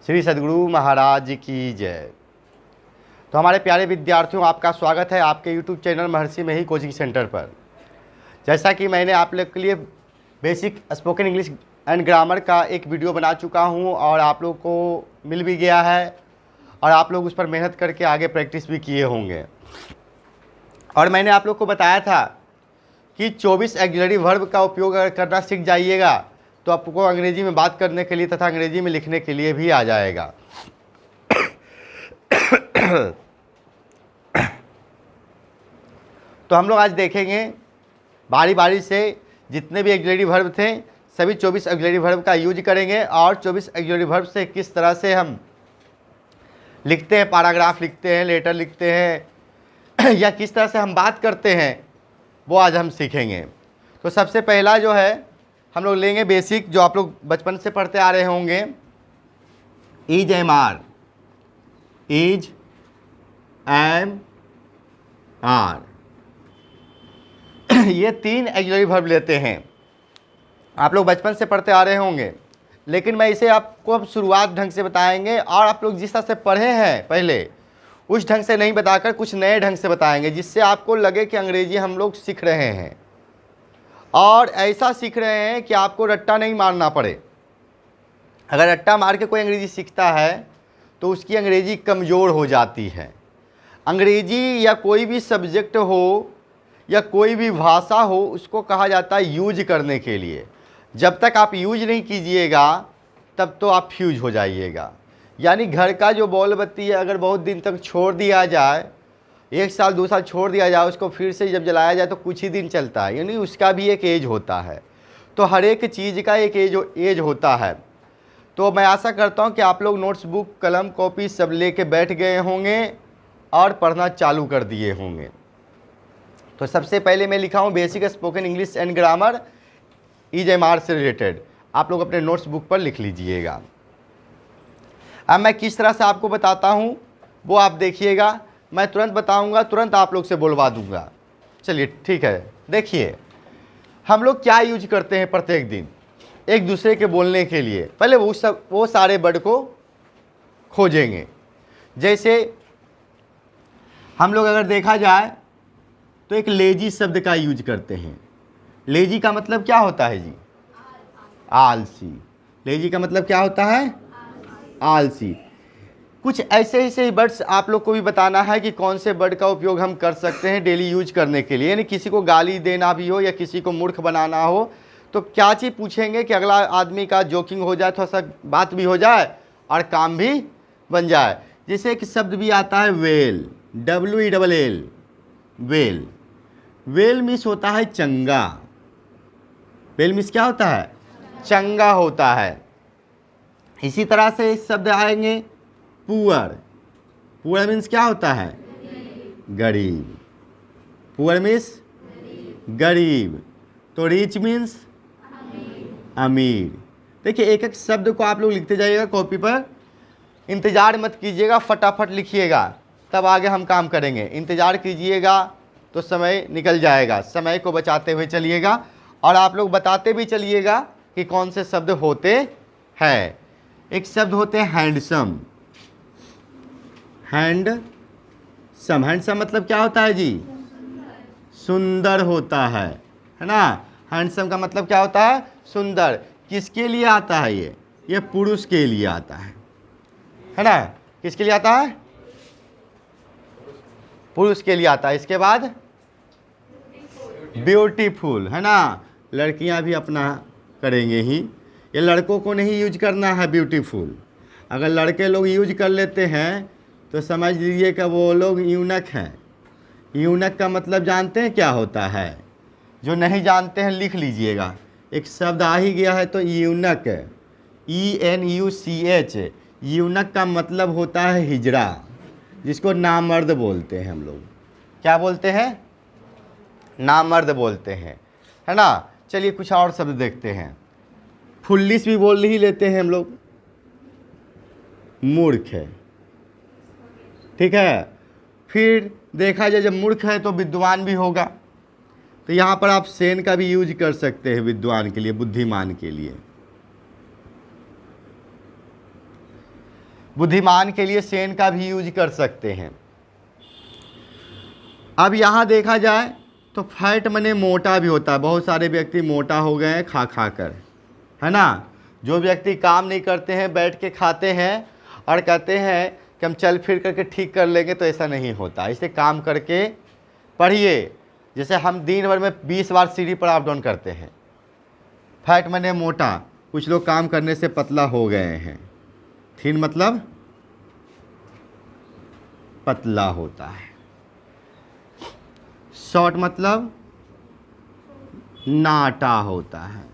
श्री सद्गुरु महाराज की जय। तो हमारे प्यारे विद्यार्थियों, आपका स्वागत है आपके YouTube चैनल महर्षि में ही कोचिंग सेंटर पर। जैसा कि मैंने आप लोग के लिए basic spoken English and grammar का एक वीडियो बना चुका हूं और आप लोग को मिल भी गया है और आप लोग उस पर मेहनत करके आगे प्रैक्टिस भी किए होंगे। और मैंने आप लोग को बताया था कि 24 ऑक्सिलरी वर्ब का उपयोग अगर करना सीख जाइएगा तो आपको अंग्रेजी में बात करने के लिए तथा अंग्रेजी में लिखने के लिए भी आ जाएगा। तो हम लोग आज देखेंगे बारी बारी से जितने भी ऑक्सिलरी वर्ब थे सभी 24 ऑक्सिलरी वर्ब का यूज करेंगे और 24 ऑक्सिलरी वर्ब से किस तरह से हम लिखते हैं, पैराग्राफ लिखते हैं, लेटर लिखते हैं या किस तरह से हम बात करते हैं वो आज हम सीखेंगे। तो सबसे पहला जो है हम लोग लेंगे बेसिक, जो आप लोग बचपन से पढ़ते आ रहे होंगे, is am are. Is am are ये 3 ऑक्सिलरी वर्ब लेते हैं। आप लोग बचपन से पढ़ते आ रहे होंगे, लेकिन मैं इसे आपको अब शुरुआत ढंग से बताएंगे और आप लोग जिस तरह से पढ़े हैं पहले उस ढंग से नहीं बताकर कुछ नए ढंग से बताएंगे, जिससे आपको लगे कि अंग्रेजी हम लोग सीख रहे हैं और ऐसा सीख रहे हैं कि आपको रट्टा नहीं मारना पड़े। अगर रट्टा मार के कोई अंग्रेजी सीखता है तो उसकी अंग्रेजी कमज़ोर हो जाती है। अंग्रेजी या कोई भी सब्जेक्ट हो या कोई भी भाषा हो उसको कहा जाता है यूज करने के लिए। जब तक आप यूज नहीं कीजिएगा तब तो आप फ्यूज हो जाइएगा। यानी घर का जो बॉल बत्ती है अगर बहुत दिन तक छोड़ दिया जाए, 1 साल 2 साल छोड़ दिया जाए, उसको फिर से जब जलाया जाए तो कुछ ही दिन चलता है, यानी उसका भी एक एज होता है। तो हर एक चीज़ का एक एज होता है। तो मैं आशा करता हूँ कि आप लोग नोट्स बुक कलम कॉपी सब लेके बैठ गए होंगे और पढ़ना चालू कर दिए होंगे। तो सबसे पहले मैं लिखा हूँ basic spoken English and grammar is am are से रिलेटेड। आप लोग अपने नोट्स बुक पर लिख लीजिएगा। अब मैं किस तरह से आपको बताता हूँ वो आप देखिएगा। मैं तुरंत बताऊँगा, तुरंत आप लोग से बोलवा दूँगा। चलिए ठीक है। देखिए हम लोग क्या यूज करते हैं प्रत्येक दिन एक दूसरे के बोलने के लिए। पहले वो सारे वर्ड को खोजेंगे। जैसे हम लोग अगर देखा जाए तो एक लेजी शब्द का यूज करते हैं। लेजी का मतलब क्या होता है जी? आलसी। लेजी का मतलब क्या होता है? आलसी। कुछ ऐसे ऐसे वर्ड्स आप लोग को भी बताना है कि कौन से वर्ड का उपयोग हम कर सकते हैं डेली यूज करने के लिए। यानी किसी को गाली देना भी हो या किसी को मूर्ख बनाना हो तो क्या चीज़ पूछेंगे कि अगला आदमी का जोकिंग हो जाए, थोड़ा सा बात भी हो जाए और काम भी बन जाए। जैसे एक शब्द भी आता है well, WELL, well. Well means होता है चंगा। वेल मीन्स क्या होता है? चंगा होता है। इसी तरह से शब्द आएंगे पुअर। पुअर मीन्स क्या होता है? गरीब। पुअर मीन्स गरीब। तो रिच मीन्स अमीर। देखिए एक एक शब्द को आप लोग लिखते जाइएगा कॉपी पर। इंतज़ार मत कीजिएगा, फटाफट लिखिएगा, तब आगे हम काम करेंगे। इंतज़ार कीजिएगा तो समय निकल जाएगा। समय को बचाते हुए चलिएगा और आप लोग बताते भी चलिएगा कि कौन से शब्द होते हैं। एक शब्द होते हैं हैंडसम। हैंडसम। हैंडसम मतलब क्या होता है जी? सुंदर होता है ना। हैंडसम का मतलब क्या होता है? सुंदर। किसके लिए आता है ये पुरुष के लिए आता है ना। किसके लिए आता है? पुरुष के लिए आता है। इसके बाद ब्यूटीफुल, है ना। लड़कियां भी अपना करेंगे ही, ये लड़कों को नहीं यूज करना है ब्यूटीफुल। अगर लड़के लोग यूज कर लेते हैं तो समझ लीजिए कि वो लोग यूनक हैं। यूनक का मतलब जानते हैं क्या होता है? जो नहीं जानते हैं लिख लीजिएगा। एक शब्द आ ही गया है तो यूनक, ENUCH। यूनक का मतलब होता है हिजड़ा, जिसको नामर्द बोलते हैं हम लोग। क्या बोलते हैं? नामर्द बोलते हैं, है ना। चलिए कुछ और शब्द देखते हैं। फुल्लिश भी बोल ही लेते हैं हम लोग। मूर्ख है, ठीक है। फिर देखा जाए जब मूर्ख है तो विद्वान भी होगा। तो यहाँ पर आप सेन का भी यूज कर सकते हैं विद्वान के लिए, बुद्धिमान के लिए। बुद्धिमान के लिए सेन का भी यूज कर सकते हैं। अब यहाँ देखा जाए तो फैट माने मोटा भी होता है। बहुत सारे व्यक्ति मोटा हो गए हैं खा खा कर, है ना। जो व्यक्ति काम नहीं करते हैं, बैठ के खाते हैं और कहते हैं कि हम चल फिर करके ठीक कर लेंगे, तो ऐसा नहीं होता। इसे काम करके पढ़िए। जैसे हम दिन भर में 20 बार सीढ़ी पर अप डाउन करते हैं। फैट माने मोटा। कुछ लोग काम करने से पतला हो गए हैं। थिन मतलब पतला होता है। शॉर्ट मतलब नाटा होता है।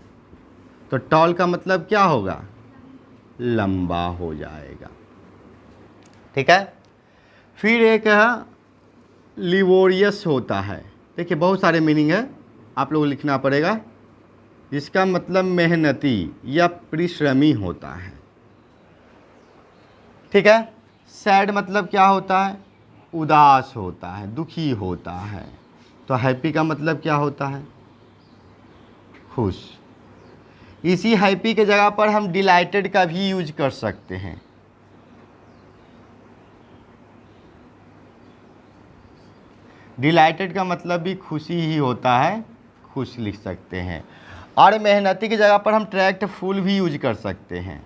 तो टॉल का मतलब क्या होगा? लंबा हो जाएगा। ठीक है। फिर एक है लिबोरियस होता है। देखिए बहुत सारे मीनिंग है, आप लोग लिखना पड़ेगा। इसका मतलब मेहनती या परिश्रमी होता है। ठीक है। सैड मतलब क्या होता है? उदास होता है, दुखी होता है। तो हैप्पी का मतलब क्या होता है? खुश। इसी हैप्पी के जगह पर हम डिलाइटेड का भी यूज कर सकते हैं। डिलाइटेड का मतलब भी खुशी ही होता है, खुश लिख सकते हैं। और मेहनती की जगह पर हम ट्रैक्टफुल भी यूज कर सकते हैं।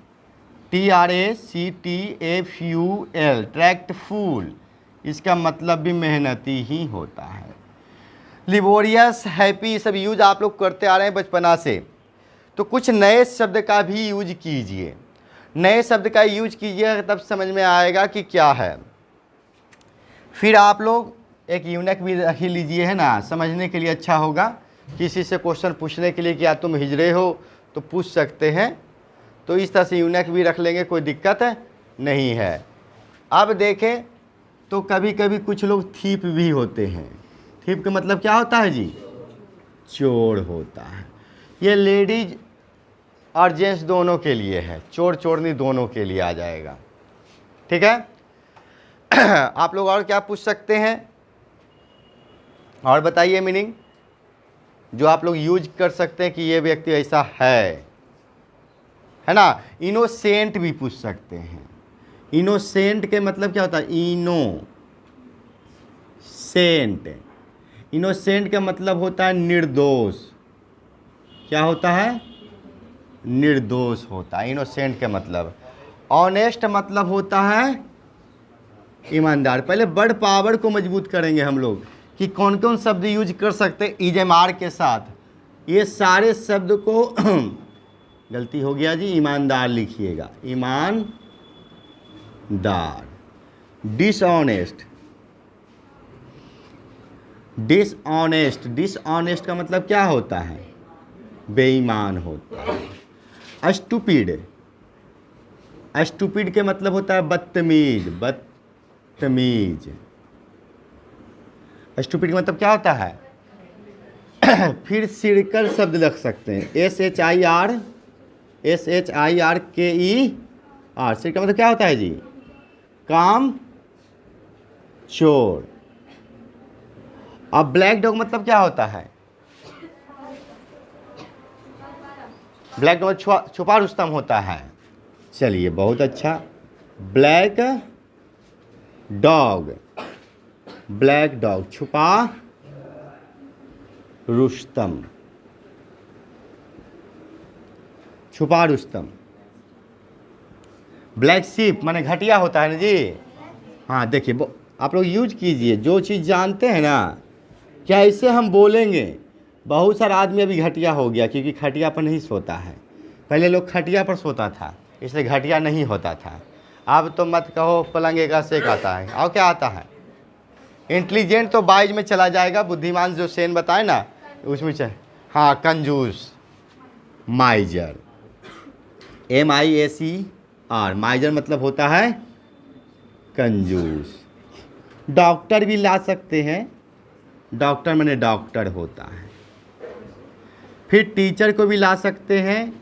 TRACTFUL, ट्रैक्टफुल। इसका मतलब भी मेहनती ही होता है। लिबोरियस, हैप्पी सब यूज आप लोग करते आ रहे हैं बचपना से। तो कुछ नए शब्द का भी यूज कीजिए। नए शब्द का यूज कीजिए तब समझ में आएगा कि क्या है। फिर आप लोग एक यूनिक भी रख ही लीजिए, है ना, समझने के लिए अच्छा होगा। किसी से क्वेश्चन पूछने के लिए कि या तुम हिजड़े हो तो पूछ सकते हैं। तो इस तरह से यूनिक भी रख लेंगे, कोई दिक्कत नहीं है। अब देखें तो कभी कभी कुछ लोग थीप भी होते हैं। थीप का मतलब क्या होता है जी? चोर होता है। ये लेडीज और जेंट्स दोनों के लिए है। चोर चोरनी दोनों के लिए आ जाएगा। ठीक है। आप लोग और क्या पूछ सकते हैं? और बताइए मीनिंग जो आप लोग यूज कर सकते हैं कि ये व्यक्ति ऐसा है ना। इनोसेंट भी पूछ सकते हैं। इनोसेंट के मतलब क्या होता है? इनोसेंट। इनोसेंट का मतलब होता है निर्दोष। क्या होता है? निर्दोष होता है इनोसेंट के मतलब। ऑनेस्ट मतलब होता है ईमानदार। पहले वर्ड पावर को मजबूत करेंगे हम लोग कि कौन कौन शब्द यूज कर सकते हैं इजमार के साथ। ये सारे शब्द को गलती हो गया जी, ईमानदार लिखिएगा। ईमानदार। डिसऑनेस्ट। डिसऑनेस्ट। डिसऑनेस्ट का मतलब क्या होता है? बेईमान होता है। स्टूपिड। स्टूपिड के मतलब होता है बदतमीज। बदतमीज। स्टूपिड का मतलब क्या होता है? फिर सिरकर शब्द लग सकते हैं। SHIRKER। सिर का मतलब क्या होता है जी? काम चोर। अब ब्लैक डॉग मतलब क्या होता है? ब्लैक डॉग छुपा रुस्तम होता है। चलिए बहुत अच्छा। Black dog. ब्लैक डॉग छुपा रुस्तम। छुपा रुस्तम। ब्लैक शिप माने घटिया होता है ना जी। हाँ देखिए आप लोग यूज कीजिए जो चीज़ जानते हैं ना। क्या इसे हम बोलेंगे? बहुत सारा आदमी अभी घटिया हो गया क्योंकि खटिया पर नहीं सोता है। पहले लोग खटिया पर सोता था इसलिए घटिया नहीं होता था। अब तो मत कहो पलंग का सेक आता है। और क्या आता है? इंटेलिजेंट तो 22 में चला जाएगा। बुद्धिमान जो सेन बताए ना उसमें हाँ कंजूस। माइजर। MIACR। माइजर मतलब होता है कंजूस। डॉक्टर भी ला सकते हैं। डॉक्टर माने डॉक्टर होता है। फिर टीचर को भी ला सकते हैं।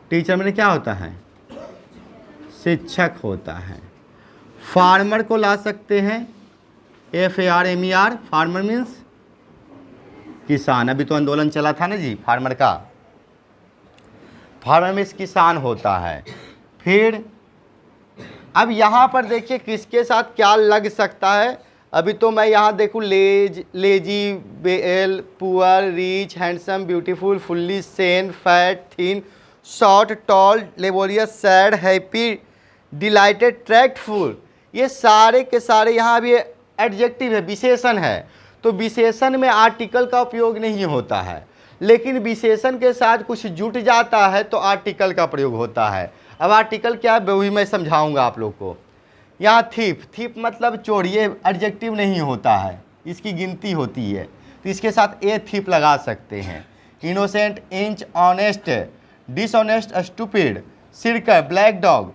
टीचर माने क्या होता है? शिक्षक होता है। फार्मर को ला सकते हैं। FARMER। फार्मर मीन्स किसान। अभी तो आंदोलन चला था ना जी फार्मर का। फार्मर मीन्स किसान होता है। फिर अब यहाँ पर देखिए किसके साथ क्या लग सकता है। अभी तो मैं यहाँ देखूँ lazy, bell, poor, rich, handsome, beautiful, fully, sane, fat, thin, short, tall, laborious, sad, happy, delighted, tactful, ये सारे के सारे यहाँ भी एडजेक्टिव है, विशेषण है। तो विशेषण में आर्टिकल का उपयोग नहीं होता है, लेकिन विशेषण के साथ कुछ जुट जाता है तो आर्टिकल का प्रयोग होता है। अब आर्टिकल क्या है वही मैं समझाऊंगा आप लोग को। यहाँ थीप, थीप मतलब चोर, ये एडजेक्टिव नहीं होता है, इसकी गिनती होती है, तो इसके साथ ए थीप लगा सकते हैं। Innocent, inch, honest, dishonest, stupid, Sirkar, black dog,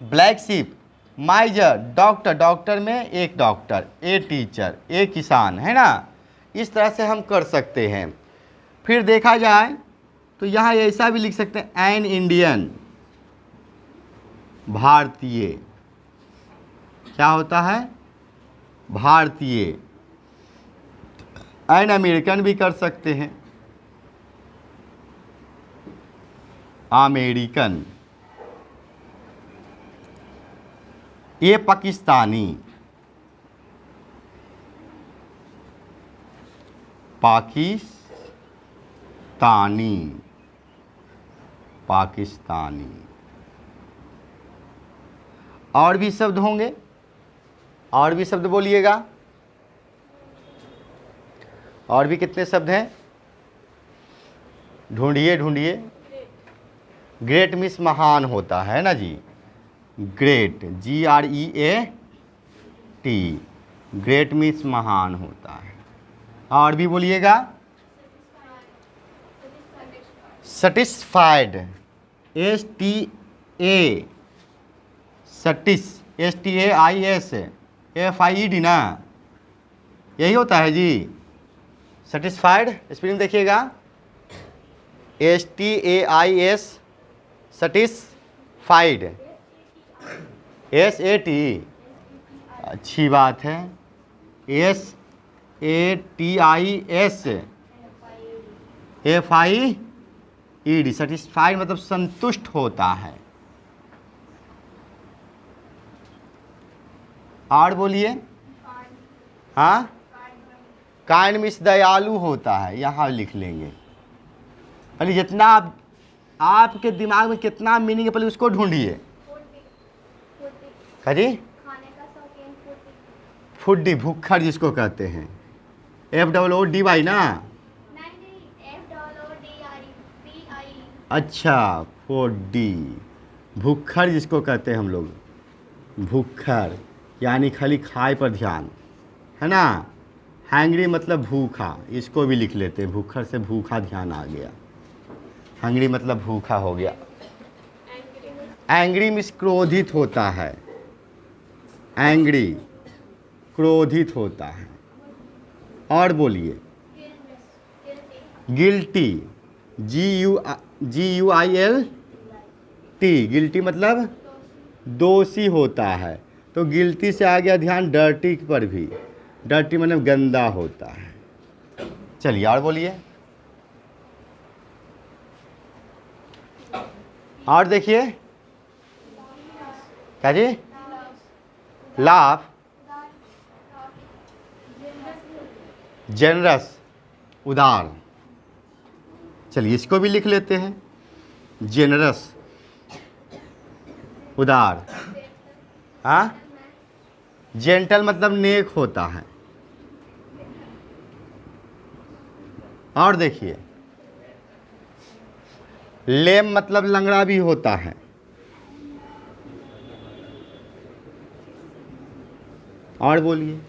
black ship, माइजर, doctor, doctor में एक डॉक्टर, ए टीचर, ए किसान, है ना। इस तरह से हम कर सकते हैं। फिर देखा जाए तो यहाँ ऐसा भी लिख सकते हैं, एन इंडियन, भारतीय, क्या होता है, भारतीय। एन अमेरिकन भी कर सकते हैं, अमेरिकन। ये पाकिस्तानी, पाकिस्तानी, पाकिस्तानी। और भी शब्द होंगे, और भी शब्द बोलिएगा। और भी कितने शब्द हैं, ढूंढिए ढूंढिए। ग्रेट मीन्स महान होता है ना जी, ग्रेट, GREAT, ग्रेट मीन्स महान होता है। और भी बोलिएगा। सेटिस्फाइड, STA, STAIS, FIED ना, यही होता है जी सेटिस्फाइड। स्पेलिंग देखिएगा, STAIS, सेटिस्फाइड, SAT, अच्छी बात है, SATIS, FIED, सेटिस्फाइड मतलब संतुष्ट होता है। और बोलिए। हाँ, काइंड मीन्स दयालु होता है, यहाँ लिख लेंगे। पहले जितना आपके दिमाग में कितना मीनिंग है पहले उसको ढूंढिए। जी, फूडी, भूखर जिसको कहते हैं, FOODY ना, अच्छा, फूडी, भूखर जिसको कहते हैं हम लोग, भूखर यानी खाली खाए पर ध्यान, है ना। हैंग्री मतलब भूखा, इसको भी लिख लेते हैं, भूखर से भूखा ध्यान आ गया, हैंग्री मतलब भूखा हो गया। एंग्री मीन्स क्रोधित होता है, एंग्री क्रोधित होता है। और बोलिए। गिल्टी, GUILT, गिल्टी मतलब दोषी होता है। तो गिल्टी से आ गया ध्यान डर्टी पर भी, डर्टी मतलब गंदा होता है। चलिए और बोलिए। और देखिए क्या जी, लाफ, जेनरस, उदार। चलिए इसको भी लिख लेते हैं, जेनरस, उदार। हाँ, जेंटल मतलब नेक होता है। और देखिए, लेम मतलब लंगड़ा भी होता है। और बोलिए।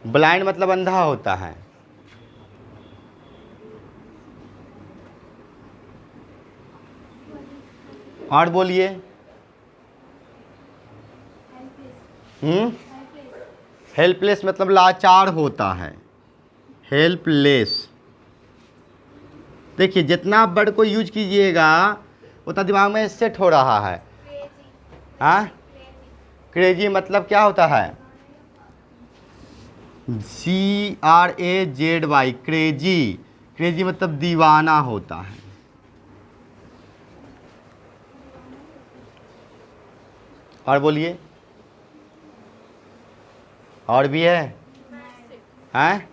ब्लाइंड मतलब अंधा होता है। और बोलिए। हेल्पलेस मतलब लाचार होता है, हेल्पलेस। देखिए जितना वर्ड को यूज कीजिएगा उतना दिमाग में सेट हो रहा है। हाँ, क्रेजी मतलब क्या होता है, CRAZY, क्रेजी, क्रेजी मतलब दीवाना होता है। और बोलिए, और भी है? हैं?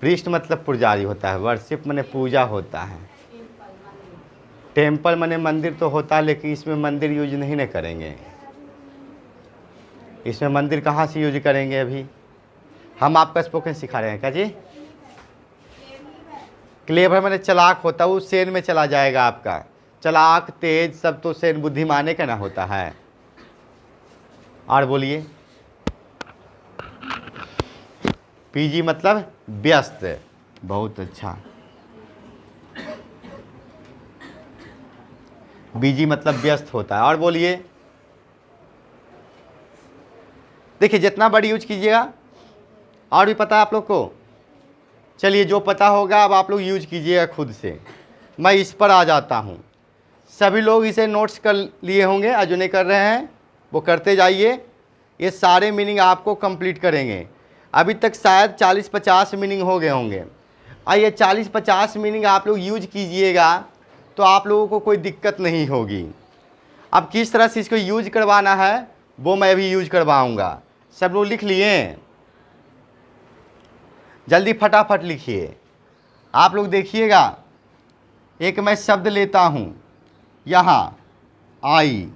प्रीस्ट मतलब पुजारी होता है, वर्शिप माने पूजा होता है। टेम्पल माने मंदिर तो होता है, लेकिन इसमें मंदिर यूज नहीं ना करेंगे। इसमें मंदिर कहाँ से यूज करेंगे? अभी हम आपका स्पोकन सिखा रहे हैं। क्या जी? क्लेवर माने चालाक होता है, वो सेन में चला जाएगा आपका। चालाक, तेज, सब तो सेन बुद्धिमाने का ना होता है। और बोलिए, पीजी मतलब व्यस्त। बहुत अच्छा। बीजी मतलब व्यस्त होता है। और बोलिए, देखिए जितना बड़ी यूज कीजिएगा। और भी पता है आप लोग को? चलिए, जो पता होगा अब आप लोग यूज कीजिएगा खुद से। मैं इस पर आ जाता हूँ। सभी लोग इसे नोट्स कर लिए होंगे, और जो नहीं कर रहे हैं वो करते जाइए। ये सारे मीनिंग आपको कंप्लीट करेंगे। अभी तक शायद 40-50 मीनिंग हो गए होंगे, और ये 40-50 मीनिंग आप लोग यूज कीजिएगा तो आप लोगों को कोई दिक्कत नहीं होगी। अब किस तरह से इसको यूज करवाना है वो मैं भी यूज करवाऊँगा। सब लोग लिख लिए? जल्दी फटाफट लिखिए। आप लोग देखिएगा, एक मैं शब्द लेता हूँ यहाँ, आई।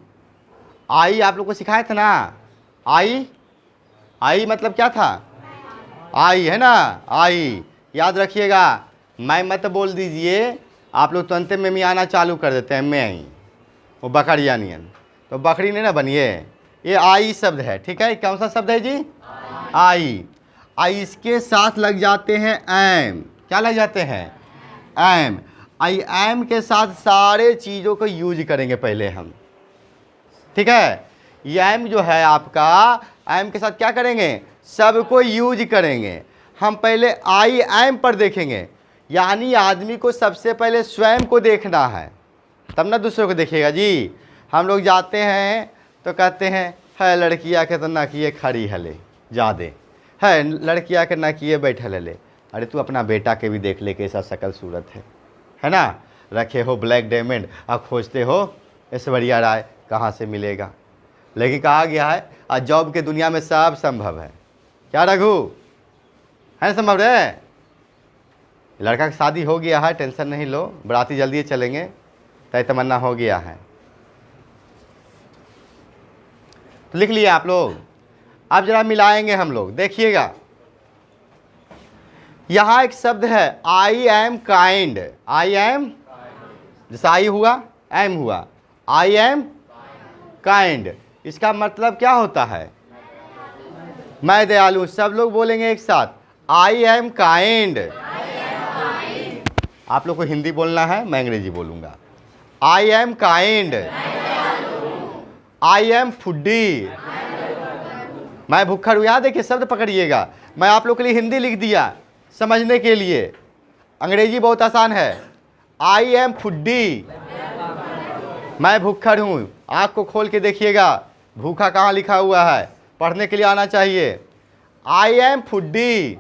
आई आप लोग को सिखाया था ना? आई, आई मतलब क्या था? आई है ना? आई याद रखिएगा। मैं मत बोल दीजिए, आप लोग तुरंत में मी आना चालू कर देते हैं। मैं आई, वो बकरिया नियन, तो बकरी नहीं ना बनिए। ये आई शब्द है, ठीक है? कौन सा शब्द है जी? आई। आई इसके साथ लग जाते हैं एम। क्या लग जाते हैं? एम। आई एम के साथ सारे चीज़ों को यूज करेंगे पहले हम, ठीक है? ये एम जो है आपका, एम के साथ क्या करेंगे? सबको यूज करेंगे। हम पहले आई एम पर देखेंगे, यानी आदमी को सबसे पहले स्वयं को देखना है, तब ना दूसरों को देखिएगा जी। हम लोग जाते हैं तो कहते हैं, है लड़कियाँ के तो ना किए खड़ी हले ज़्यादा, है लड़कियाँ के ना किए बैठल हले। अरे तू अपना बेटा के भी देख ले कैसा शकल सूरत है ना? रखे हो ब्लैक डायमंड, अब खोजते हो ऐश्वर्या राय, कहाँ से मिलेगा? लेकिन कहा गया है आज जॉब के दुनिया में सब संभव है। क्या रघु, है संभव रे? लड़का की शादी हो गया है, टेंशन नहीं लो, बराती जल्दी चलेंगे, तय तमन्ना हो गया है। तो लिख लिया आप लोग? अब जरा मिलाएंगे हम लोग, देखिएगा। यहाँ एक शब्द है I am kind. I am, जैसा आई हुआ एम हुआ, आई एम काइंड। इसका मतलब क्या होता है? मैं दयालु। सब लोग बोलेंगे एक साथ, आई एम काइंड। आप लोग को हिंदी बोलना है, मैं अंग्रेजी बोलूँगा। I am kind. I am foodie. मैं भूखा हूँ। याद देखिए शब्द पकड़िएगा। मैं आप लोग के लिए हिंदी लिख दिया समझने के लिए, अंग्रेजी बहुत आसान है। आई एम फूडी, मैं भूखा हूँ। आँख को खोल के देखिएगा, भूखा कहाँ लिखा हुआ है, पढ़ने के लिए आना चाहिए। I am foodie,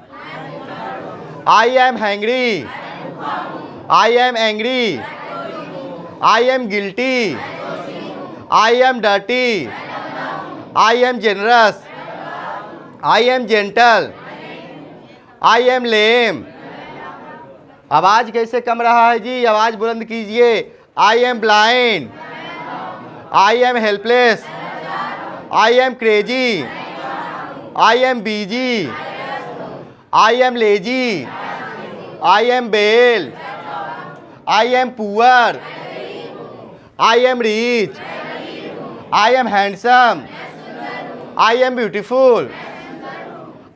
I am hungry, I am angry, I am guilty, I am dirty, I am generous, I am gentle, I am lame. आवाज़ कैसे कम रहा है जी? आवाज़ बुलंद कीजिए। I am blind, I am helpless, I am crazy, I am busy, I am lazy, I am bell, I am poor, I am rich, I am handsome, I am beautiful,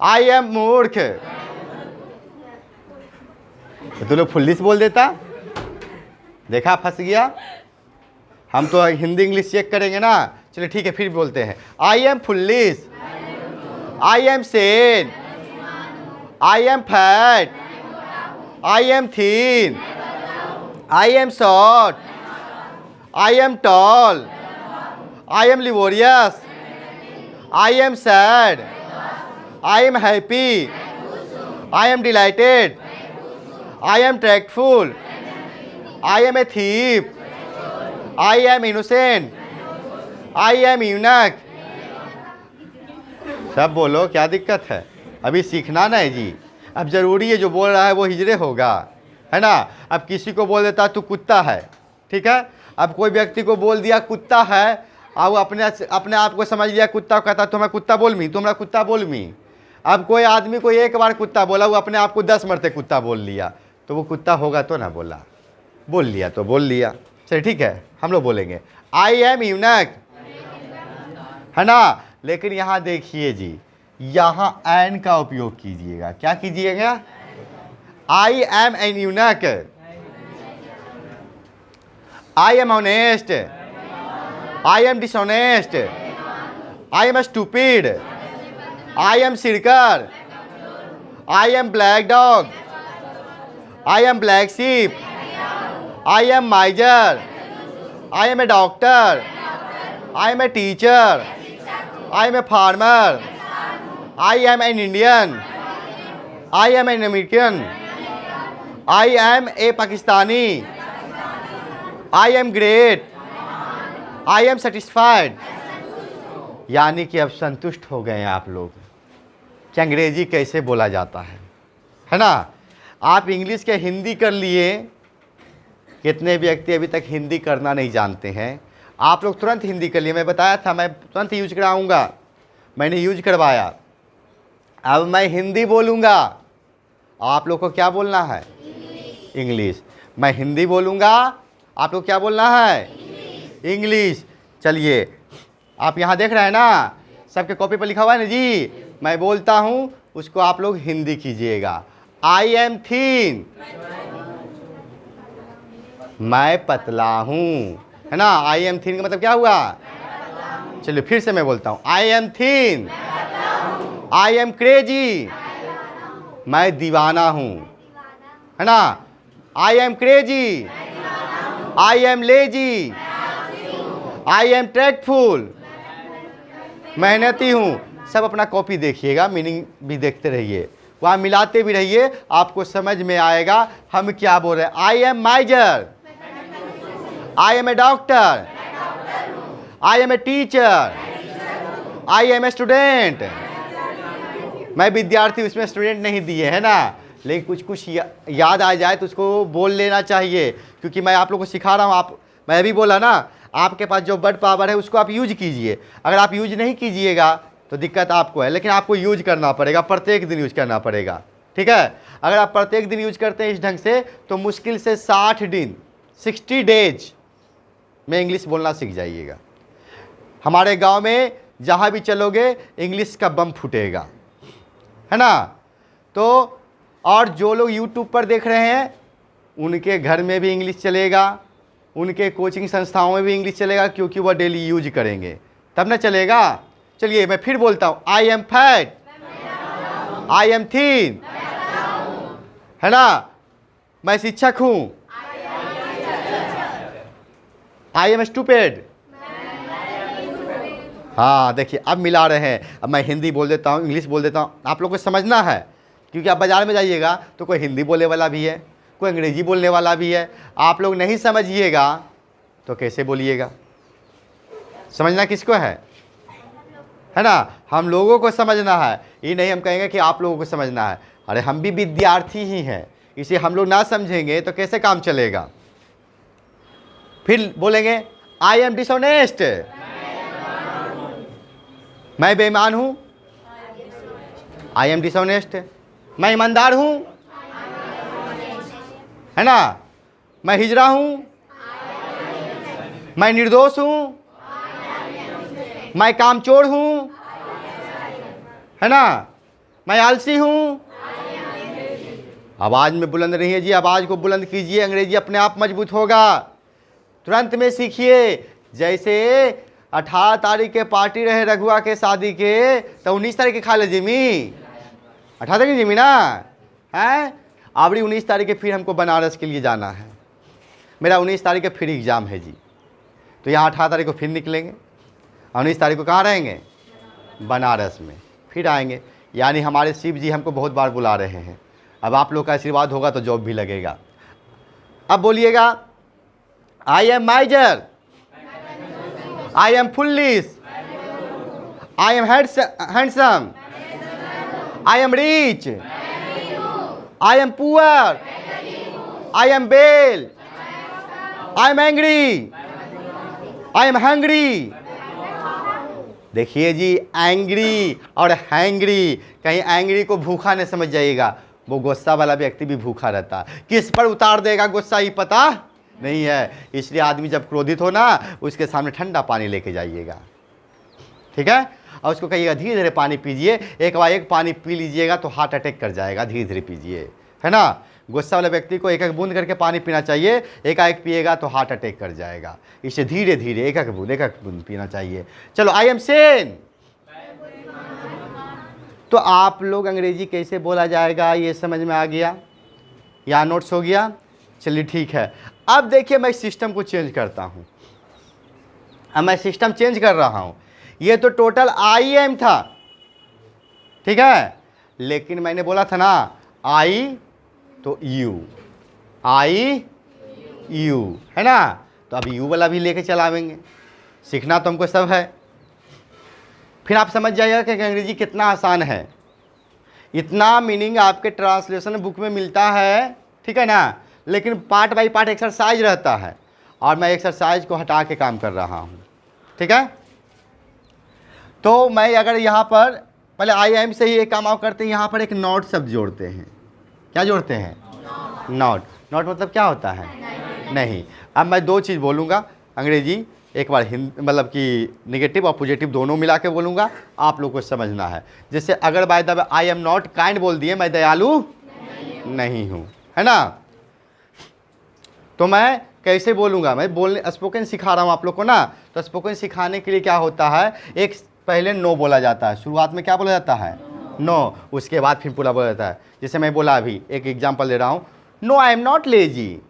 I am मूर्ख। तो लोग fully से बोल देता, देखा फंस गया। हम तो हिंदी इंग्लिश चेक करेंगे ना। चलिए ठीक है, फिर बोलते हैं। I am foolish, I am sane, I am fat, I am thin, I am short, I am tall, I am laborious, I am sad, I am happy, I am delighted, I am tactful, I am a thief, I am innocent, I am eunuch. सब बोलो, क्या दिक्कत है? अभी सीखना ना है जी। अब ज़रूरी है जो बोल रहा है वो हिजड़े होगा, है ना। अब किसी को बोल देता तू कुत्ता है, ठीक है। अब कोई व्यक्ति को बोल दिया कुत्ता है, अब अपने आप को समझ लिया कुत्ता, कहता तुम्हें कुत्ता बोल मी, तुम्हारा कुत्ता बोल मी। अब कोई आदमी को एक बार कुत्ता बोला, वो अपने आप को 10 मरते कुत्ता बोल लिया, तो वो कुत्ता होगा तो ना बोला, बोल लिया तो बोल लिया। चलिए ठीक है, हम लोग बोलेंगे आई एम यूनक, है ना। लेकिन यहाँ देखिए जी, यहाँ एन का उपयोग कीजिएगा। क्या कीजिएगा? I am an eunuch, I am honest, I am dishonest, I am stupid, I am seeker, I am black dog, I am black sheep, I am miser, I am a doctor, I am a teacher, I am a farmer, I am an Indian, I am an American, I am a Pakistani, I am great, I am satisfied। यानी कि अब संतुष्ट हो गए हैं आप लोग कि अंग्रेजी कैसे बोला जाता है ना। आप इंग्लिश के हिंदी कर लिए, कितने व्यक्ति अभी तक हिंदी करना नहीं जानते हैं। आप लोग तुरंत हिंदी कर लिए, मैं बताया था मैं तुरंत यूज कराऊंगा, मैंने यूज करवाया। अब मैं हिंदी बोलूँगा, आप लोग को क्या बोलना है? इंग्लिश। मैं हिंदी बोलूँगा, आप लोग क्या बोलना है? इंग्लिश। चलिए, आप यहाँ देख रहे हैं ना, सबके कॉपी पर लिखा हुआ है ना जी। मैं बोलता हूँ, उसको आप लोग हिंदी कीजिएगा। आई एम थीन, मैं पतला हूँ, है ना। आई एम थीन का मतलब क्या हुआ? चलिए फिर से मैं बोलता हूँ, I am thin, I am crazy, मैं दीवाना हूँ, है ना। I am crazy, I am lazy, I am tactful, मेहनती हूँ। सब अपना कॉपी देखिएगा, मीनिंग भी देखते रहिए, वहाँ मिलाते भी रहिए, आपको समझ में आएगा हम क्या बोल रहे हैं। I am miser, I am a doctor, I am a teacher, I am a student. मैं विद्यार्थी, उसमें स्टूडेंट नहीं दिए, है ना। लेकिन कुछ कुछ याद आ जाए तो उसको बोल लेना चाहिए, क्योंकि मैं आप लोगों को सिखा रहा हूँ। आप, मैं भी बोला ना, आपके पास जो वर्ड पावर है उसको आप यूज कीजिए। अगर आप यूज नहीं कीजिएगा तो दिक्कत आपको है, लेकिन आपको यूज करना पड़ेगा, प्रत्येक दिन यूज करना पड़ेगा, ठीक है। अगर आप प्रत्येक दिन यूज करते हैं इस ढंग से, तो मुश्किल से 60 दिन 60 डेज में इंग्लिश बोलना सीख जाइएगा। हमारे गांव में जहां भी चलोगे इंग्लिश का बम फूटेगा, है ना। तो और जो लोग यूट्यूब पर देख रहे हैं, उनके घर में भी इंग्लिश चलेगा, उनके कोचिंग संस्थाओं में भी इंग्लिश चलेगा, क्योंकि वह डेली यूज करेंगे, तब ना चलेगा। चलिए मैं फिर बोलता हूँ, I am fat, I am thin, है ना। मैं शिक्षक हूँ, आई एम स्टूपिड। हाँ देखिए, अब मिला रहे हैं। अब मैं हिंदी बोल देता हूँ, इंग्लिश बोल देता हूँ, आप लोग को समझना है। क्योंकि आप बाज़ार में जाइएगा तो कोई हिंदी बोलने वाला भी है, कोई अंग्रेजी बोलने वाला भी है। आप लोग नहीं समझिएगा तो कैसे बोलिएगा? समझना किसको है ना। हम लोगों को समझना है, ये नहीं हम कहेंगे कि आप लोगों को समझना है। अरे हम भी विद्यार्थी ही हैं, इसे हम लोग ना समझेंगे तो कैसे काम चलेगा। फिर बोलेंगे, आई एम डिसऑनेस्ट, मैं बेईमान हूँ, आई एम डिसऑनेस्ट। मैं ईमानदार हूँ, है ना। मैं हिजड़ा हूँ, मैं निर्दोष हूँ, मैं कामचोर हूँ, है ना। मैं आलसी हूँ। आवाज़ में बुलंद नहीं है जी, आवाज़ को बुलंद कीजिए, अंग्रेजी अपने आप मजबूत होगा। तुरंत में सीखिए। जैसे 18 तारीख के पार्टी रहे रघुआ के शादी के, तो 19 तारीख के खा ले जिमी, 18 तारीख जिमी ना है। आवड़ी 19 तारीख के फिर हमको बनारस के लिए जाना है, मेरा 19 तारीख के फिर एग्ज़ाम है जी। तो यहाँ 18 तारीख को फिर निकलेंगे, 19 तारीख को कहाँ रहेंगे? बनारस में, फिर आएंगे। यानी हमारे शिव जी हमको बहुत बार बुला रहे हैं। अब आप लोग का आशीर्वाद होगा तो जॉब भी लगेगा। अब बोलिएगा, I am miser, I am foolish, I am handsome, I am rich, I am poor, I am bell, I am angry, I am hungry. देखिए जी, एंग्री और हैंग्री, कहीं एंग्री को भूखा नहीं समझ जाइएगा, वो गुस्सा वाला व्यक्ति भी भूखा रहता है। किस पर उतार देगा गुस्सा ही पता नहीं है, इसलिए आदमी जब क्रोधित हो ना, उसके सामने ठंडा पानी लेके जाइएगा, ठीक है, और उसको कहिएगा धीरे धीरे पानी पीजिए, एक बार एक पानी पी लीजिएगा तो हार्ट अटैक कर जाएगा, धीरे धीरे पीजिए, है ना। गुस्सा वाले व्यक्ति को एक एक बूंद करके पानी पीना चाहिए, एकाएक पिएगा तो हार्ट अटैक कर जाएगा, इसे धीरे धीरे एक एक बूंद पीना चाहिए। चलो, आई एम सेन, तो आप लोग अंग्रेजी कैसे बोला जाएगा ये समझ में आ गया या नोट्स हो गया? चलिए ठीक है। अब देखिए, मैं सिस्टम को चेंज करता हूँ, अब मैं सिस्टम चेंज कर रहा हूँ। ये तो टोटल आई एम था, ठीक है, लेकिन मैंने बोला था ना आई तो यू, आई यू, है ना, तो अब यू वाला भी लेके चलावेंगे, सीखना तो हमको सब है। फिर आप समझ जाइएगा कि अंग्रेजी कितना आसान है। इतना मीनिंग आपके ट्रांसलेशन बुक में मिलता है, ठीक है ना, लेकिन पार्ट बाय पार्ट एक्सरसाइज रहता है, और मैं एक्सरसाइज को हटा के काम कर रहा हूँ, ठीक है। तो मैं अगर यहाँ पर पहले आई एम से ही एक काम आप करते हैं, यहाँ पर एक नॉट शब्द जोड़ते हैं। क्या जोड़ते हैं? नॉट। नॉट मतलब क्या होता है? नहीं। अब मैं दो चीज़ बोलूँगा अंग्रेजी, एक बार हिंदी, मतलब कि निगेटिव और पॉजिटिव दोनों मिला के बोलूँगा, आप लोग को समझना है। जैसे अगर by the way I am not kind बोल दिए, मैं दयालु नहीं हूँ, है ना, तो मैं कैसे बोलूँगा? मैं बोलने स्पोकन सिखा रहा हूँ आप लोग को ना, तो स्पोकन सिखाने के लिए क्या होता है, एक पहले नो बोला जाता है, शुरुआत में क्या बोला जाता है? नो, उसके बाद फिर पूरा बोला जाता है। जैसे मैं बोला, अभी एक एग्जांपल दे रहा हूँ, no I am not lazy,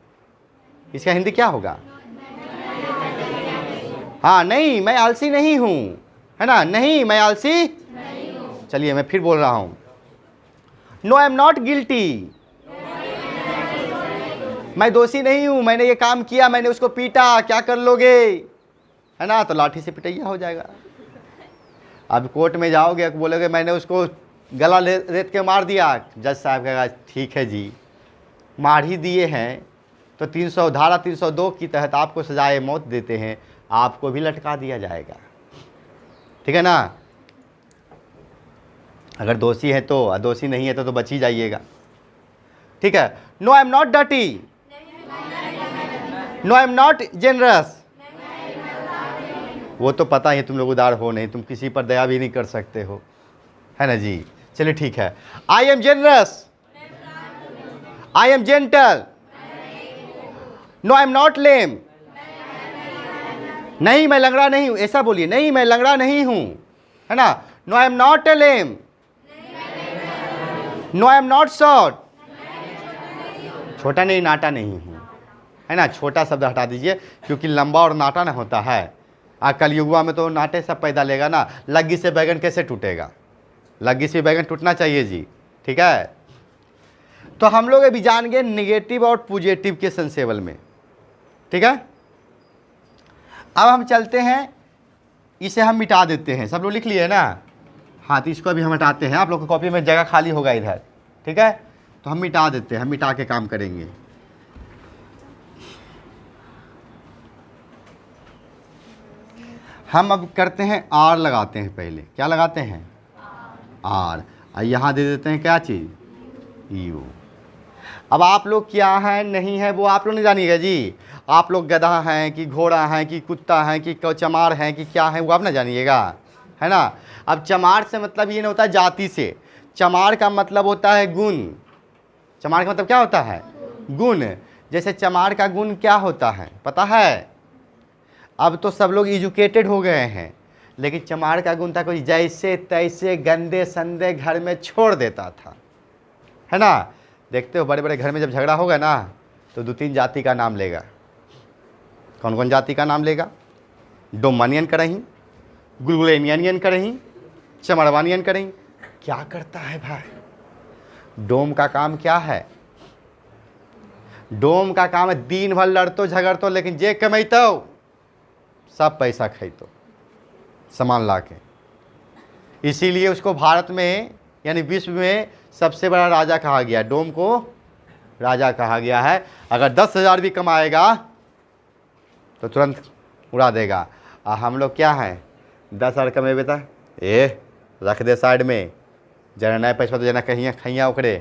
इसका हिंदी क्या होगा? हाँ, नहीं मैं आलसी नहीं हूँ, है ना, नहीं मैं आलसी नहीं हूँ। चलिए मैं फिर बोल रहा हूँ, no I am not guilty, मैं दोषी नहीं हूँ, मैंने ये काम किया, मैंने उसको पीटा, क्या कर लोगे, है ना, तो लाठी से पिटैया हो जाएगा। अब कोर्ट में जाओगे, बोलोगे मैंने उसको गला रेत के मार दिया, जज साहब कहेगा ठीक है जी, मार ही दिए हैं तो 300 धारा 302 के तहत आपको सजाए मौत देते हैं, आपको भी लटका दिया जाएगा, ठीक है ना। अगर दोषी है तो, दोषी नहीं है तो बच ही जाइएगा, ठीक है। No I am not dirty, no I am not generous, वो तो पता ही तुम लोग उदार हो नहीं, तुम किसी पर दया भी नहीं कर सकते हो, है ना जी। चलिए ठीक है। I am generous, I am gentle, no I am not lame, नहीं मैं लंगड़ा नहीं हूं, ऐसा बोलिए, नहीं मैं लंगड़ा नहीं हूं, है ना। No I am not lame, no I am not short, छोटा नहीं नाटा नहीं हूं, है ना, छोटा शब्द हटा दीजिए, क्योंकि लंबा और नाटा ना होता है। कलयुगा में तो नाटे सब पैदा लेगा ना, लग्गी से बैगन कैसे टूटेगा, लग्गी से बैगन टूटना चाहिए जी, ठीक है। तो हम लोग अभी जान गए निगेटिव और पॉजिटिव के सेंसेबल में, ठीक है। अब हम चलते हैं, इसे हम मिटा देते हैं, सब लोग लिख लिए ना, हाँ, तो इसको अभी हम हटाते हैं, आप लोग की कॉपी में जगह खाली होगा इधर, ठीक है, तो हम मिटा देते हैं, हम मिटा के काम करेंगे। हम अब करते हैं आर लगाते हैं, पहले क्या लगाते हैं? आर, और यहाँ दे देते हैं क्या चीज़? यू। अब आप लोग क्या हैं नहीं है वो आप लोग नहीं जानिएगा जी, आप लोग गधा हैं कि घोड़ा हैं कि कुत्ता हैं कि चमार हैं कि क्या है वो आप ना जानिएगा, है ना। अब चमार से मतलब ये नहीं होता जाति से, चमार का मतलब होता है गुण, चमार का मतलब क्या होता है? गुण। जैसे चमार का गुण क्या होता है पता है? अब तो सब लोग एजुकेटेड हो गए हैं, लेकिन चमार का गुण था कोई जैसे तैसे गंदे संदे घर में छोड़ देता था, है ना। देखते हो बड़े बड़े घर में जब झगड़ा होगा ना, तो 2-3 जाति का नाम लेगा। कौन कौन जाति का नाम लेगा? डोमानियन करहीं, गुलगुलेनियन करहीं, चमड़वानियन करहीं। क्या करता है भाई? डोम का काम क्या है? डोम का काम है दिन भर लड़तो झगड़तो, लेकिन जे कमैतो सब पैसा खरीदो सामान ला के। इसीलिए उसको भारत में यानी विश्व में सबसे बड़ा राजा कहा गया, डोम को राजा कहा गया है। अगर 10,000 भी कमाएगा तो तुरंत उड़ा देगा। और हम लोग क्या हैं, 10,000 कमेबे तो रख दे साइड में, जना नया पैसा तो जना कहीं खैया उकड़े,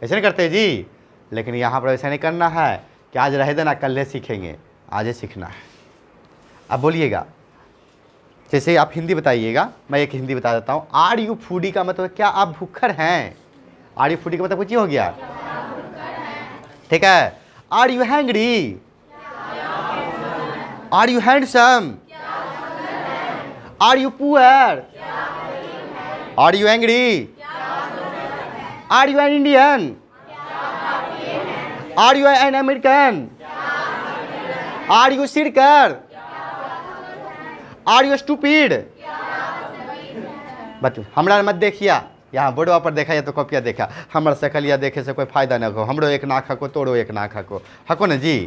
ऐसे नहीं करते जी। लेकिन यहाँ पर ऐसा नहीं करना है कि आज रह देना कल सीखेंगे, आज ही सीखना है। अब बोलिएगा, जैसे आप हिंदी बताइएगा, मैं एक हिंदी बता देता हूँ। आर यू फूडी का मतलब क्या आप भूखर हैं? आर यू फूडी का मतलब कुछ ही हो गया, ठीक है। Are you hungry? Are you handsome? Are you poor? Are you angry? Are you an Indian? Are you an American? Are you seeker? Are you stupid? बच्चों हमरा मत देखिया, यहाँ बोर्डवा पर देखा या तो कॉपिया देखा, हमारा सकलिया देखे से कोई फायदा न हो। हमरो एक नाक हको, तोड़ो एक नाक हको, हको न जी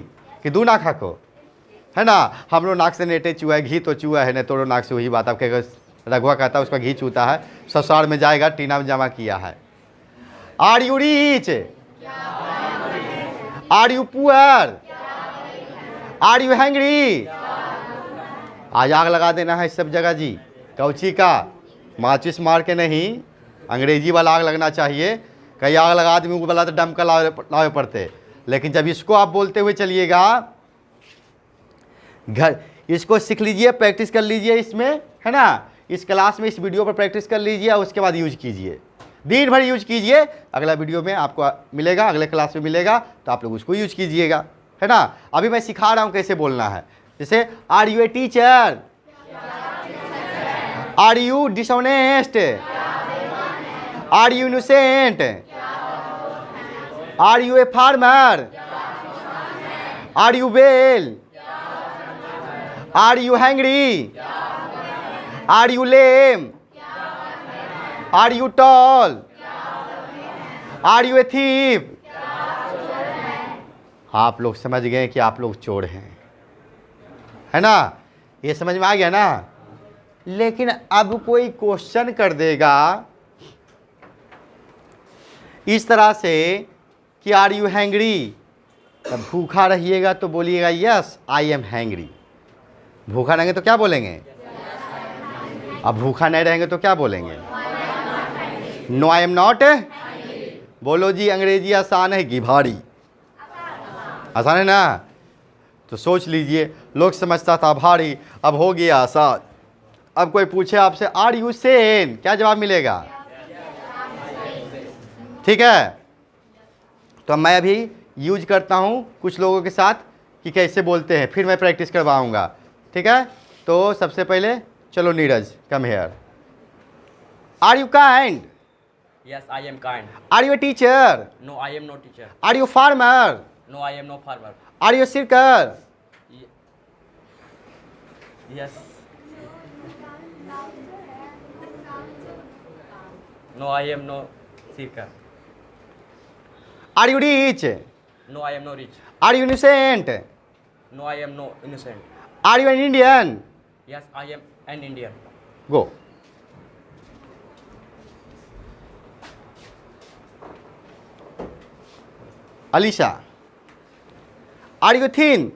कि 2 नाक हको, है ना। हमरो नाक से नेटे चुआ है, घी तो चुआ है न, तोड़ो नाक से वही बात। अब क्या रघुआ कहता है उसका घी चूता है, ससुराल में जाएगा टीना में जमा किया है। Are you rich? Are you poor? Are you hungry? आज आग लगा देना है सब जगह जी। कौची का? माचिस मार के नहीं, अंग्रेजी वाला आग लगना चाहिए। कहीं आग लगा आदमी को बोला तो डमका लावे पड़ते। लेकिन जब इसको आप बोलते हुए चलिएगा, घर इसको सीख लीजिए, प्रैक्टिस कर लीजिए इसमें, है ना। इस क्लास में इस वीडियो पर प्रैक्टिस कर लीजिए और उसके बाद यूज कीजिए, दिन भर यूज कीजिए। अगला वीडियो में आपको मिलेगा, अगले क्लास में मिलेगा, तो आप लोग उसको यूज कीजिएगा, है ना। अभी मैं सिखा रहा हूँ कैसे बोलना है। जैसे are you a teacher? Are you dishonest? Are you innocent? Are you a farmer? Are you well? Are you hungry? Are you lame? Are you tall? Are you a thief? आप लोग समझ गए कि आप लोग चोर हैं, है ना। ये समझ में आ गया ना। लेकिन अब कोई क्वेश्चन कर देगा इस तरह से कि आर यू हैंग्री? तब भूखा रहिएगा तो बोलिएगा यस आई एम हैंग्री। भूखा रहेंगे तो क्या बोलेंगे? अब भूखा नहीं रहेंगे तो क्या बोलेंगे? No I am not. बोलो जी, अंग्रेजी आसान है कि भारी? आसान है ना। तो सोच लीजिए, लोग समझता था भारी, अब हो गया आसान। अब कोई पूछे आपसे आर यू सेन, क्या जवाब मिलेगा? ठीक है। तो मैं अभी यूज करता हूँ कुछ लोगों के साथ कि कैसे बोलते हैं, फिर मैं प्रैक्टिस करवाऊँगा, ठीक है। तो सबसे पहले चलो Neeraj, come here. Are you kind? Yes, I am kind. Are you a teacher? No, I am no teacher. Are you farmer? No, I am no farmer. Are you seeker? Yes. No, I am no seeker. Are you rich? No, I am no rich. Are you innocent? No, I am no innocent. Are you an Indian? Yes, I am an Indian. Go. Alicia, are you thin?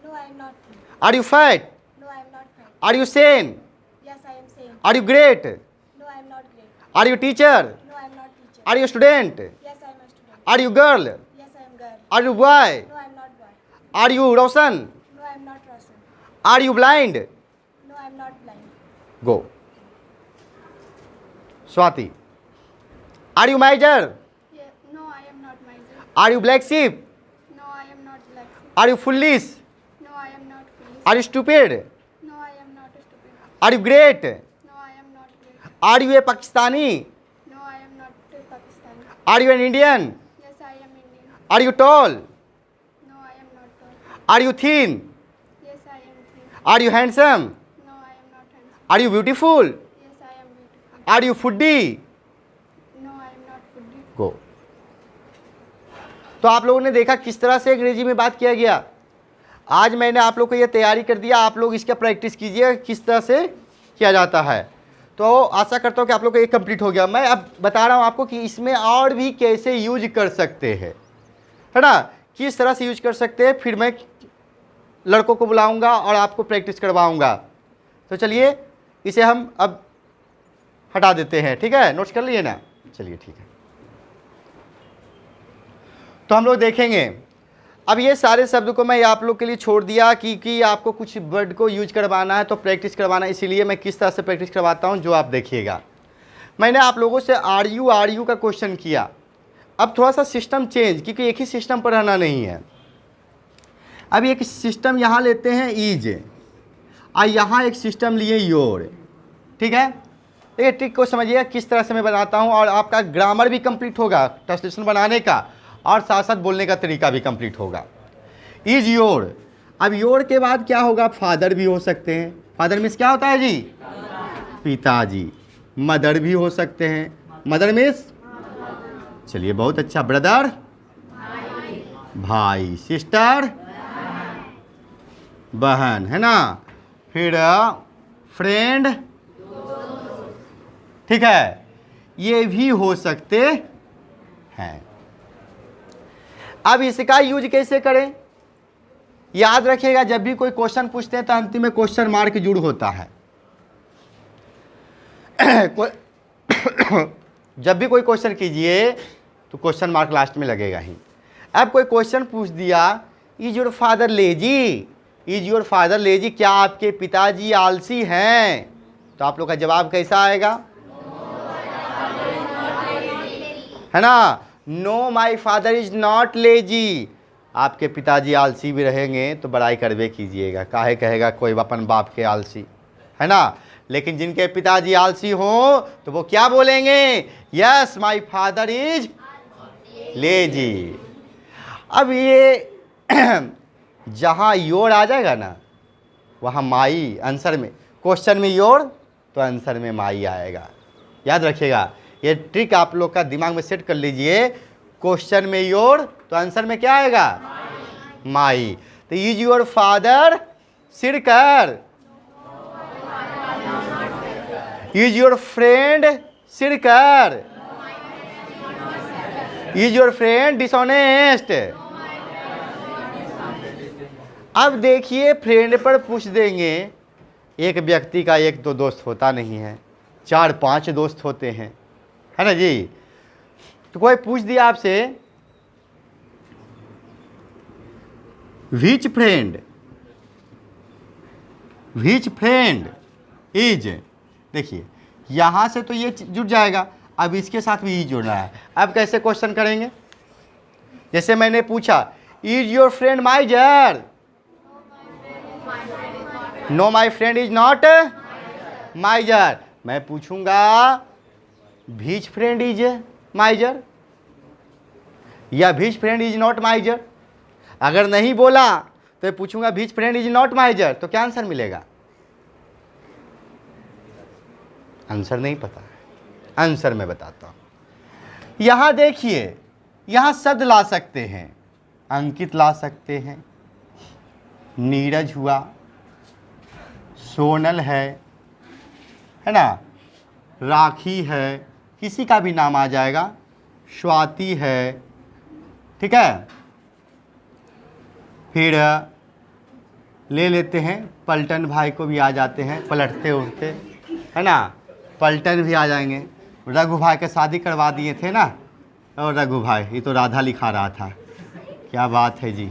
No, I am not thin. Are you fat? No, I am not fat. Are you sane? Yes, I am sane. Are you great? No, I am not great. Are you teacher? No, I am not teacher. Are you student? Yes, I am a student. Are you girl? Yes, I am girl. Are you boy? No, I am not boy. Are you Roshan? No, I am not Roshan. Are you blind? No, I am not blind. Go. Swati, are you miser? Yeah, no, I am not miser. Are you black sheep? No, I am not black. Are you foolish? No, I am not foolish. Are you stupid? No, I am not stupid. Are you great? No, I am not great. Are you a Pakistani? No, I am not Pakistani. Are you an Indian? Yes, I am Indian. Are you tall? No, I am not tall. Are you thin? Yes, I am thin. Are you handsome? No, I am not handsome. Are you beautiful? Yes, I am beautiful. Are you foodie? No, I am not foodie. Go. तो आप लोगों ने देखा किस तरह से अंग्रेजी में बात किया गया। आज मैंने आप लोग को ये तैयारी कर दिया, आप लोग इसका प्रैक्टिस कीजिए किस तरह से किया जाता है। तो आशा करता हूँ कि आप लोग को ये कंप्लीट हो गया। मैं अब बता रहा हूँ आपको कि इसमें और भी कैसे यूज कर सकते हैं, है ना, किस तरह से यूज कर सकते हैं। फिर मैं लड़कों को बुलाऊंगा और आपको प्रैक्टिस करवाऊंगा। तो चलिए इसे हम अब हटा देते हैं, ठीक है, नोट्स कर लिए ना, चलिए ठीक है। तो हम लोग देखेंगे अब ये सारे शब्द को मैं आप लोग के लिए छोड़ दिया कि आपको कुछ वर्ड को यूज करवाना है तो प्रैक्टिस करवाना है, इसीलिए मैं किस तरह से प्रैक्टिस करवाता हूँ जो आप देखिएगा। मैंने आप लोगों से आर यू का क्वेश्चन किया। अब थोड़ा सा सिस्टम चेंज, क्योंकि एक ही सिस्टम पर रहना नहीं है। अब एक सिस्टम यहाँ लेते हैं ईज, और यहाँ एक सिस्टम लिए योर, ठीक है। ये ट्रिक को समझिए किस तरह से मैं बनाता हूँ, और आपका ग्रामर भी कंप्लीट होगा ट्रांसलेशन बनाने का, और साथ साथ बोलने का तरीका भी कंप्लीट होगा। इज योर, अब योर के बाद क्या होगा, फादर भी हो सकते हैं। फादर मीन्स क्या होता है जी, पिताजी। मदर भी हो सकते हैं, मदर मीन्स, चलिए बहुत अच्छा, ब्रदर भाई, सिस्टर बहन, है ना, फिर फ्रेंड, ठीक है, ये भी हो सकते हैं। अब इसका यूज कैसे करें, याद रखिएगा, जब भी कोई क्वेश्चन पूछते हैं तो अंतिम में क्वेश्चन मार्क जुड़ होता है। जब भी कोई क्वेश्चन कीजिए तो क्वेश्चन मार्क लास्ट में लगेगा ही। अब कोई क्वेश्चन पूछ दिया, is your father lazy, is your father lazy, क्या आपके पिताजी आलसी हैं, तो आप लोग का जवाब कैसा आएगा, है ना, know my father is not lazy. आपके पिताजी आलसी भी रहेंगे तो बड़ाई करवे कीजिएगा, काहे कहेगा कोई अपन बाप के आलसी, है ना। लेकिन जिनके पिताजी आलसी हो तो वो क्या बोलेंगे, yes my father is lazy. अब ये जहाँ योर आ जाएगा ना, वहाँ माई आंसर में, क्वेश्चन में योर तो आंसर में माई आएगा। याद रखिएगा, ये ट्रिक आप लोग का दिमाग में सेट कर लीजिए। क्वेश्चन में योर तो आंसर में क्या आएगा, माई। तो is your father Sirkar, is your friend Sirkar, is your friend dishonest. अब देखिए, फ्रेंड पर पूछ देंगे, एक व्यक्ति का एक दो दोस्त होता नहीं है, 4-5 दोस्त होते हैं, है ना जी। तो कोई पूछ दिया आपसे, विच फ्रेंड इज, देखिए यहां से तो ये जुड़ जाएगा, अब इसके साथ भी ई जुड़ना है। अब कैसे क्वेश्चन करेंगे, जैसे मैंने पूछा, is your friend माइजर, know my friend is not माइजर। मैं पूछूंगा विच फ्रेंड इज माइजर, या विच फ्रेंड इज नॉट माइजर। अगर नहीं बोला तो पूछूंगा विच फ्रेंड इज नॉट माइजर, तो क्या आंसर मिलेगा, आंसर नहीं पता है, आंसर मैं बताता हूं। यहां देखिए, यहां शब्द ला सकते हैं, अंकित ला सकते हैं, नीरज हुआ, सोनल है ना, राखी है, किसी का भी नाम आ जाएगा, स्वाति है, ठीक है। फिर ले लेते हैं, पलटन भाई को भी आ जाते हैं, पलटते उठते, है ना, पलटन भी आ जाएंगे। रघु भाई के शादी करवा दिए थे ना, और रघु भाई, ये तो राधा लिखा रहा था, क्या बात है जी,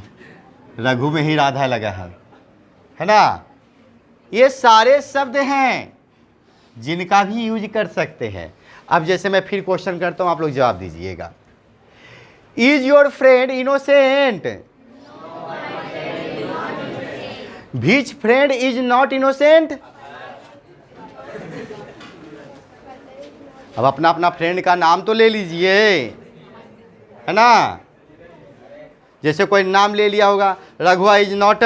रघु में ही राधा लगा है ना। ये सारे शब्द हैं जिनका भी यूज कर सकते हैं। अब जैसे मैं फिर क्वेश्चन करता हूं, आप लोग जवाब दीजिएगा। Is your friend innocent, which friend is not innocent. अब अपना अपना फ्रेंड का नाम तो ले लीजिए, है ना। जैसे कोई नाम ले लिया होगा, रघुआ इज नॉट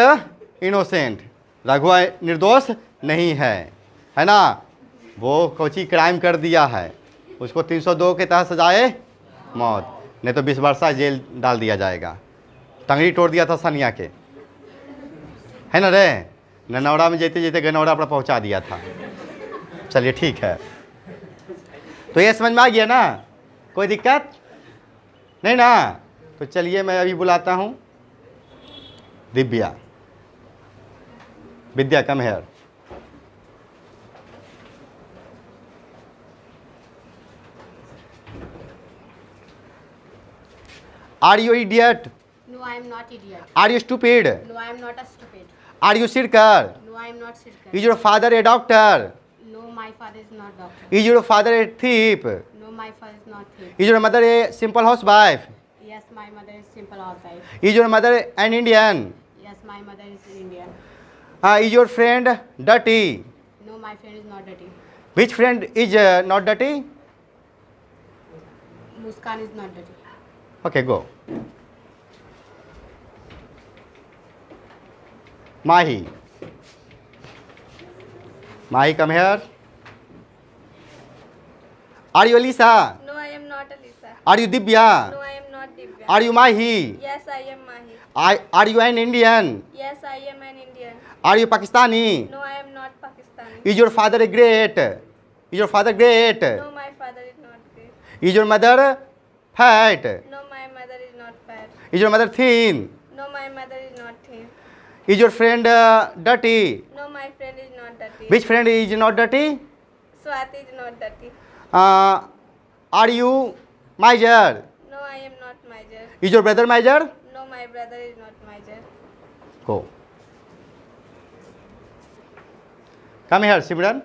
इनोसेंट, रघुआ निर्दोष नहीं है ना, वो कोई क्राइम कर दिया है, उसको 302 के तहत सजाए मौत, नहीं तो 20 वर्ष जेल डाल दिया जाएगा, टंगड़ी तोड़ दिया था सनिया के, है ना रे, ननौरा में जेते जेते गनौरा पर पहुंचा दिया था। चलिए ठीक है, तो ये समझ में आ गया ना, कोई दिक्कत नहीं ना। तो चलिए मैं अभी बुलाता हूँ Divya. Vidya come here. Are you idiot? No, I am not idiot. Are you stupid? No, I am not a stupid. Are you circle? No, I am not circle. Is your father a doctor? No, my father is not doctor. Is your father a thief? No, my father is not thief. Is your mother a simple housewife? Yes, my mother is simple housewife. Is your mother an Indian? Yes, my mother is Indian. Is your friend dirty? No, my friend is not dirty. Which friend is not dirty? Muskan is not dirty. Okay, go. Mahi. Mahi, come here. Are you Alisa? No, I am not Alisa. Are you Divya? No, I am not Divya. Are you Mahi? Yes, I am Mahi. Are you an Indian? Yes, I am an Indian. Are you Pakistani? No, I am not Pakistani. Is your father a great? Is your father great? No, my father is not great. Is your mother fat? No, my mother is not fat. Is your mother thin? No, my mother is not thin. Is your friend dirty? No, my friend is not dirty. Which friend is not dirty? Swati is not dirty. Are you miser? No, I am not miser. Is your brother miser? No, my brother is not miser. Go. Come here, Simran.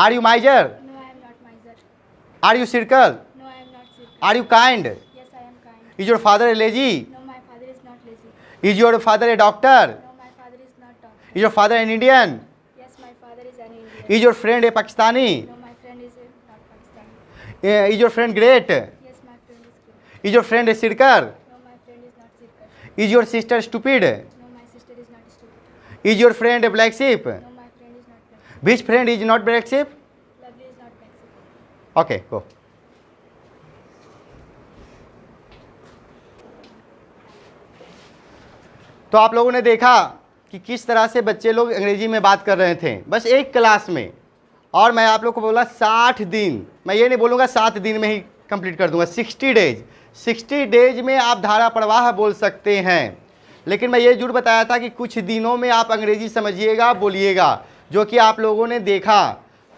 Are you miser? No, I am not miser. Are you circle? No, I am not sick. Are you kind? Yes, I am kind. Is your father lazy? No, my father is not lazy. Is your father a doctor? No, my father is not doctor. Is your father an Indian? Yes, my father is an Indian. Is your friend a Pakistani? No, my friend is not Pakistani. Is your friend great? Yes, my friend is good. Is your friend a circle? No, my friend is not sick. Is your sister stupid? No, my sister is not stupid. Is your friend a black sheep? No, my friend is not black. Which friend is not black sheep? Lovely is not black. Okay, go. तो आप लोगों ने देखा कि किस तरह से बच्चे लोग अंग्रेजी में बात कर रहे थे बस एक क्लास में, और मैं आप लोग को बोला 60 दिन, मैं ये नहीं बोलूँगा 7 दिन में ही कंप्लीट कर दूंगा, 60 डेज। 60 डेज में आप धारा प्रवाह बोल सकते हैं, लेकिन मैं ये जरूर बताया था कि कुछ दिनों में आप अंग्रेजी समझिएगा, बोलिएगा, जो कि आप लोगों ने देखा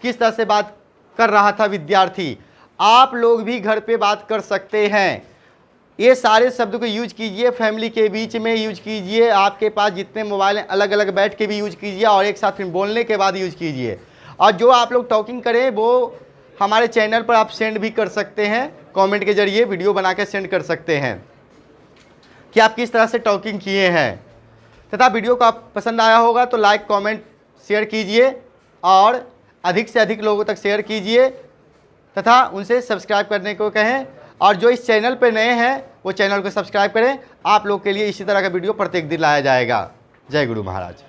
किस तरह से बात कर रहा था विद्यार्थी। आप लोग भी घर पे बात कर सकते हैं। ये सारे शब्द को यूज कीजिए, फैमिली के बीच में यूज कीजिए, आपके पास जितने मोबाइल हैं अलग अलग बैठ के भी यूज कीजिए, और एक साथ फिर बोलने के बाद यूज कीजिए। और जो आप लोग टॉकिंग करें वो हमारे चैनल पर आप सेंड भी कर सकते हैं, कमेंट के जरिए वीडियो बना के सेंड कर सकते हैं कि आप किस तरह से टॉकिंग किए हैं। तथा वीडियो को आप पसंद आया होगा तो लाइक कमेंट शेयर कीजिए, और अधिक से अधिक लोगों तक शेयर कीजिए, तथा उनसे सब्सक्राइब करने को कहें। और जो इस चैनल पर नए हैं वो चैनल को सब्सक्राइब करें। आप लोग के लिए इसी तरह का वीडियो प्रत्येक दिन लाया जाएगा। जय गुरु महाराज।